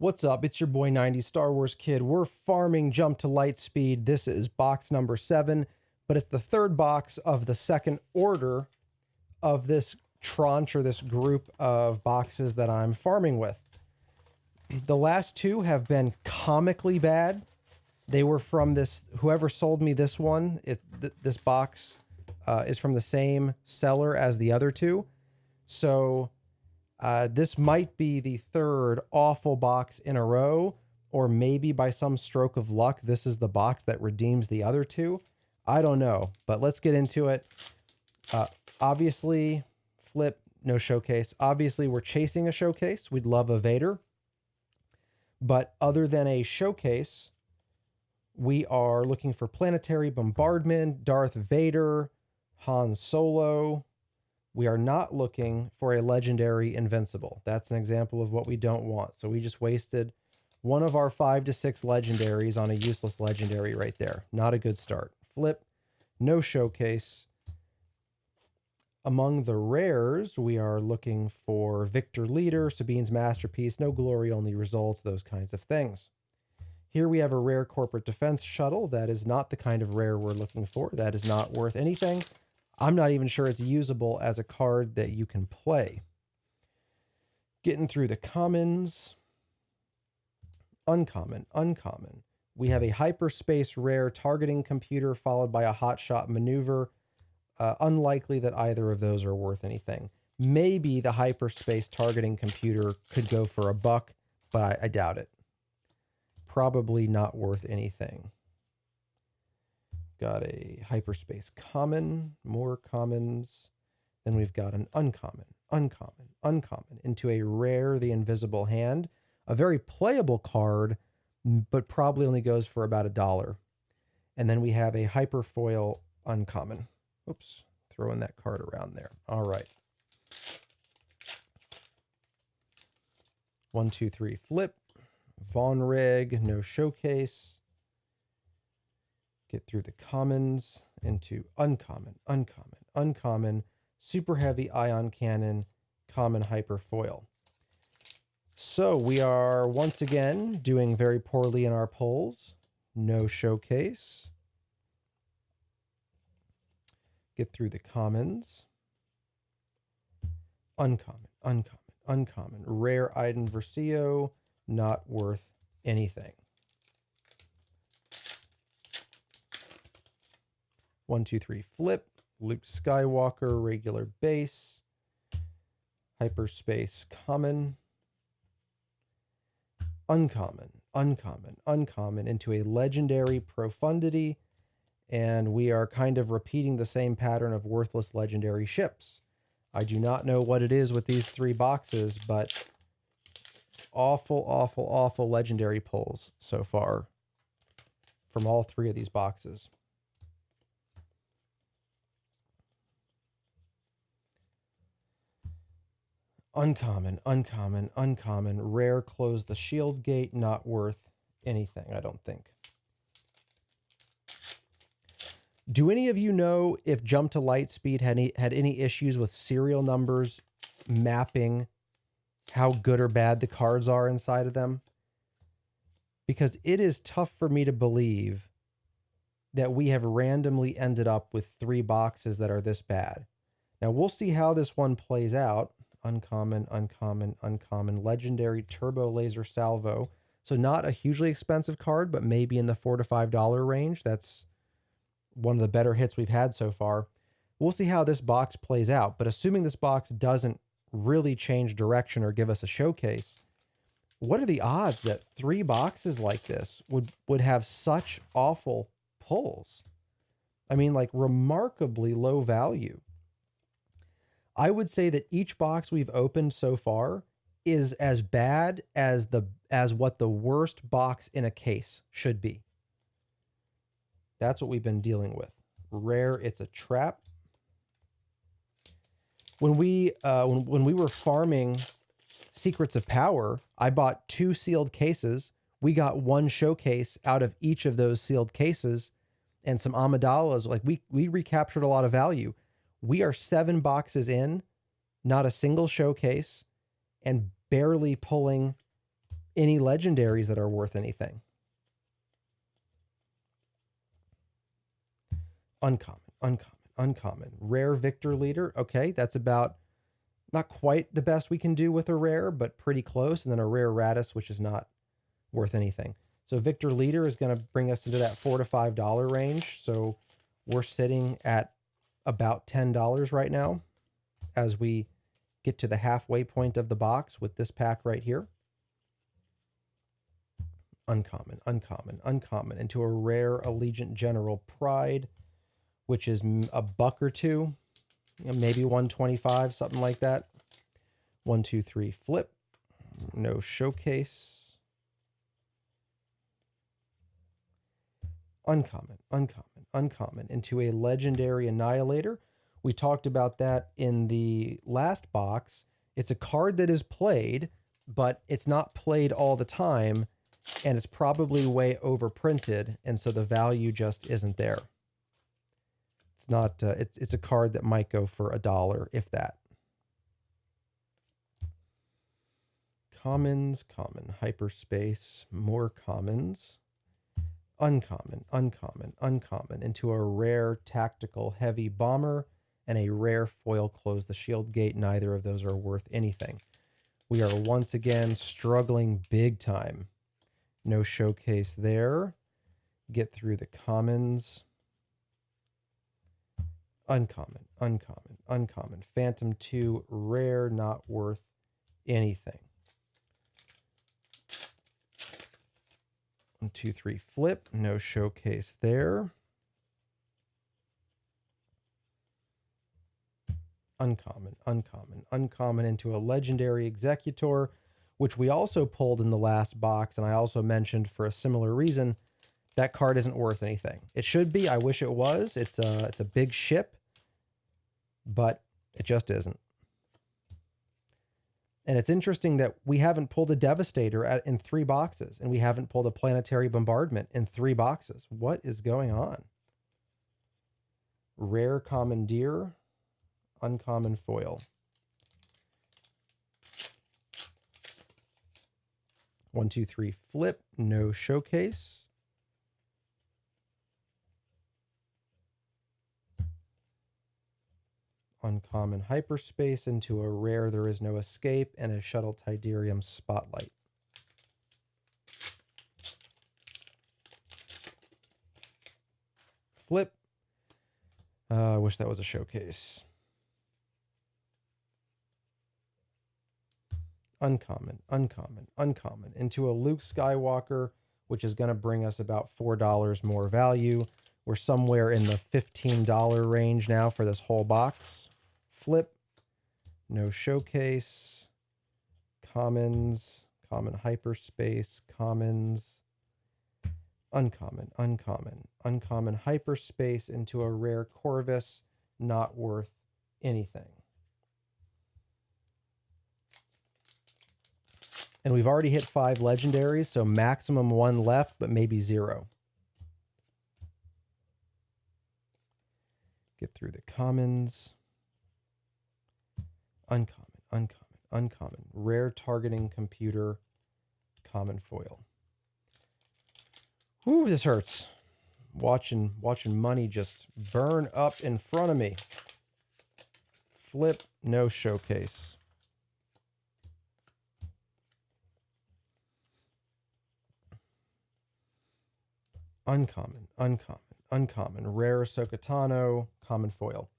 What's up? It's your boy 90 Star Wars Kid. We're farming Jump to Lightspeed. This is box number 7, but it's the third box of the second order of this tranche or this group of boxes that I'm farming with. The last two have been comically bad. They were from this, whoever sold me this one, this box is from the same seller as the other two. So this might be the third awful box in a row, or maybe by some stroke of luck, this is the box that redeems the other two. I don't know, but let's get into it. Obviously, flip, no showcase. Obviously, we're chasing a showcase. We'd love a Vader. But other than a showcase, we are looking for Planetary Bombardment, Darth Vader, Han Solo. We are not looking for a legendary Invincible. That's an example of what we don't want. So we just wasted one of our 5 to 6 legendaries on a useless legendary right there. Not a good start. Flip, no showcase. Among the rares, we are looking for Victor Leader, Sabine's Masterpiece, no glory, only results, those kinds of things. Here we have a rare Corporate Defense Shuttle. That is not the kind of rare we're looking for. That is not worth anything. I'm not even sure it's usable as a card that you can play. Getting through the commons. Uncommon, uncommon. We have a hyperspace rare targeting computer followed by a hotshot maneuver. Unlikely that either of those are worth anything. Maybe the hyperspace targeting computer could go for $1, but I doubt it. Probably not worth anything. Got a hyperspace common, more commons. Then we've got an uncommon, uncommon, uncommon into a rare, the Invisible Hand. A very playable card, but probably only goes for about $1. And then we have a hyperfoil uncommon. Oops, throwing that card around there. All right. 1, 2, 3, flip. Von Rig, no showcase. Get through the commons into uncommon, uncommon, uncommon, super heavy ion cannon, common hyperfoil. So we are once again doing very poorly in our polls. No showcase. Get through the commons. Uncommon, uncommon, uncommon. Rare Iden Versio, not worth anything. 1, 2, 3, flip. Luke Skywalker, regular base. Hyperspace common. Uncommon, uncommon, uncommon into a legendary Profundity. And we are kind of repeating the same pattern of worthless legendary ships. I do not know what it is with these 3 boxes, but awful, awful, awful legendary pulls so far from all 3 of these boxes. Uncommon, uncommon, uncommon. Rare, close the shield gate, not worth anything, I don't think. Do any of you know if Jump to Lightspeed had any issues with serial numbers mapping how good or bad the cards are inside of them? Because it is tough for me to believe that we have randomly ended up with 3 boxes that are this bad. Now, we'll see how this one plays out. Uncommon, uncommon, uncommon. Legendary Turbo Laser Salvo. So not a hugely expensive card, but maybe in the $4 to $5 range. That's one of the better hits we've had so far. We'll see how this box plays out, but assuming this box doesn't really change direction or give us a showcase, what are the odds that 3 boxes like this would have such awful pulls? I mean, like, remarkably low value. I would say that each box we've opened so far is as bad as what the worst box in a case should be. That's what we've been dealing with. Rare, it's a trap. When we were farming Secrets of Power, I bought 2 sealed cases. We got 1 showcase out of each of those sealed cases and some Amidala's. Like, we recaptured a lot of value. We are 7 boxes in, not a single showcase, and barely pulling any legendaries that are worth anything. Uncommon, uncommon, uncommon. Rare Victor Leader. Okay, that's about not quite the best we can do with a rare, but pretty close. And then a rare Radis, which is not worth anything. So Victor Leader is going to bring us into that $4 to $5 range. So we're sitting at about $10 right now as we get to the halfway point of the box with this pack right here. Uncommon, uncommon, uncommon. Into a rare Allegiant General Pride, which is a buck or two, maybe 125, something like that. 1, 2, 3, flip. No showcase. Uncommon, uncommon, uncommon. Into a Legendary Annihilator. We talked about that in the last box. It's a card that is played, but it's not played all the time, and it's probably way overprinted, and so the value just isn't there. It's not. It's a card that might go for $1, if that. Commons, common, hyperspace, more commons. Uncommon, uncommon, uncommon. Into a rare tactical heavy bomber and a rare foil close the shield gate. Neither of those are worth anything. We are once again struggling big time. No showcase there. Get through the commons. Uncommon, uncommon, uncommon. Phantom 2, rare, not worth anything. 1, 2, 3, flip. No showcase there. Uncommon, uncommon, uncommon. Into a Legendary Executor, which we also pulled in the last box, and I also mentioned for a similar reason, that card isn't worth anything. It should be. I wish it was. It's a big ship, but it just isn't. And it's interesting that we haven't pulled a Devastator in 3 boxes, and we haven't pulled a Planetary Bombardment in 3 boxes. What is going on? Rare Commandeer, uncommon foil. 1, 2, 3, flip. No showcase. Uncommon hyperspace. Into a rare There Is No Escape and a Shuttle Tidarium Spotlight. Flip. I wish that was a showcase. Uncommon, uncommon, uncommon. Into a Luke Skywalker, which is going to bring us about $4 more value. We're somewhere in the $15 range now for this whole box. Flip. No showcase. Commons. Common hyperspace. Commons. Uncommon, uncommon, uncommon hyperspace. Into a rare Corvus. Not worth anything. And we've already hit 5 legendaries, so maximum 1 left, but maybe 0. Get through the commons. Uncommon, uncommon, uncommon. Rare targeting computer, common foil. Whew, this hurts. Watching money just burn up in front of me. Flip, no showcase. Uncommon, uncommon, uncommon. Rare Ahsoka Tano, common foil.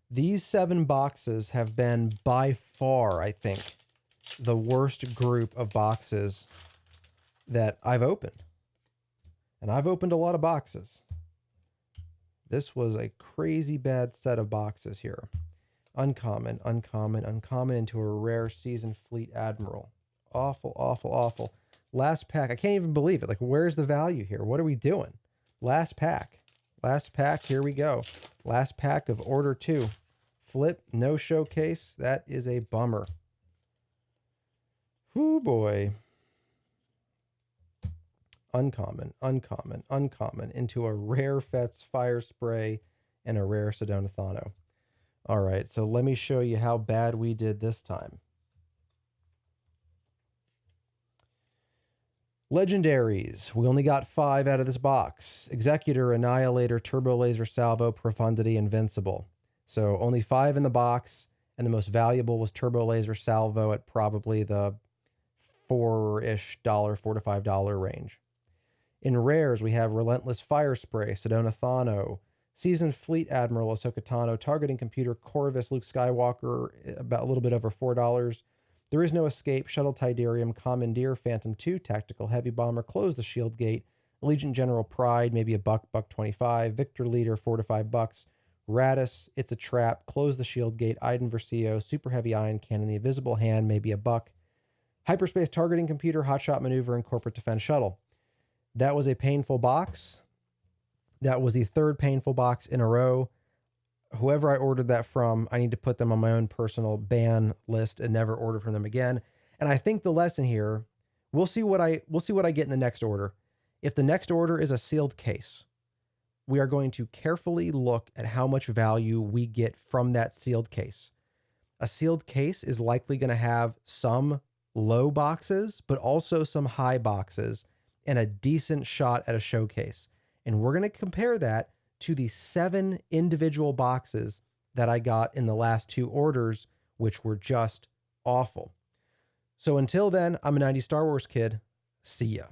These 7 boxes have been by far, I think, the worst group of boxes that I've opened. And I've opened a lot of boxes. This was a crazy bad set of boxes here. Uncommon, uncommon, uncommon. Into a rare Seasoned Fleet Admiral. Awful, awful, awful. Last pack. I can't even believe it. Like, where's the value here? What are we doing? Last pack. Last pack. Here we go. Last pack of Order 2. Flip. No showcase. That is a bummer. Whoo boy. Uncommon. Uncommon. Uncommon. Into a rare Fetz Fire Spray and a rare Sedona Thano. All right. So let me show you how bad we did this time. Legendaries. We only got 5 out of this box. Executor, Annihilator, Turbo Laser Salvo, Profundity, Invincible. So only 5 in the box, and the most valuable was Turbo Laser Salvo at probably the $4-ish, $4 to $5 range. In rares, we have Relentless Fire Spray, Sedona Thano, Seasoned Fleet Admiral, Ahsoka Tano, Targeting Computer, Corvus, Luke Skywalker, about a little bit over $4. There Is No Escape, Shuttle Tidarium, Commandeer, Phantom 2, Tactical Heavy Bomber, Close the Shield Gate, Allegiant General Pride, maybe $1.25, Victor Leader, $4 to $5, Radis, It's a Trap, Close the Shield Gate, Iden Versio, Super Heavy Ion Cannon, The Invisible Hand, maybe $1, Hyperspace Targeting Computer, Hotshot Maneuver, and Corporate Defense Shuttle. That was a painful box. That was the 3rd painful box in a row. Whoever I ordered that from, I need to put them on my own personal ban list and never order from them again. And I think the lesson here, we'll see what I get in the next order. If the next order is a sealed case, we are going to carefully look at how much value we get from that sealed case. A sealed case is likely going to have some low boxes, but also some high boxes and a decent shot at a showcase. And we're going to compare that to the 7 individual boxes that I got in the last 2 orders, which were just awful. So until then, I'm a 90s Star Wars kid. See ya.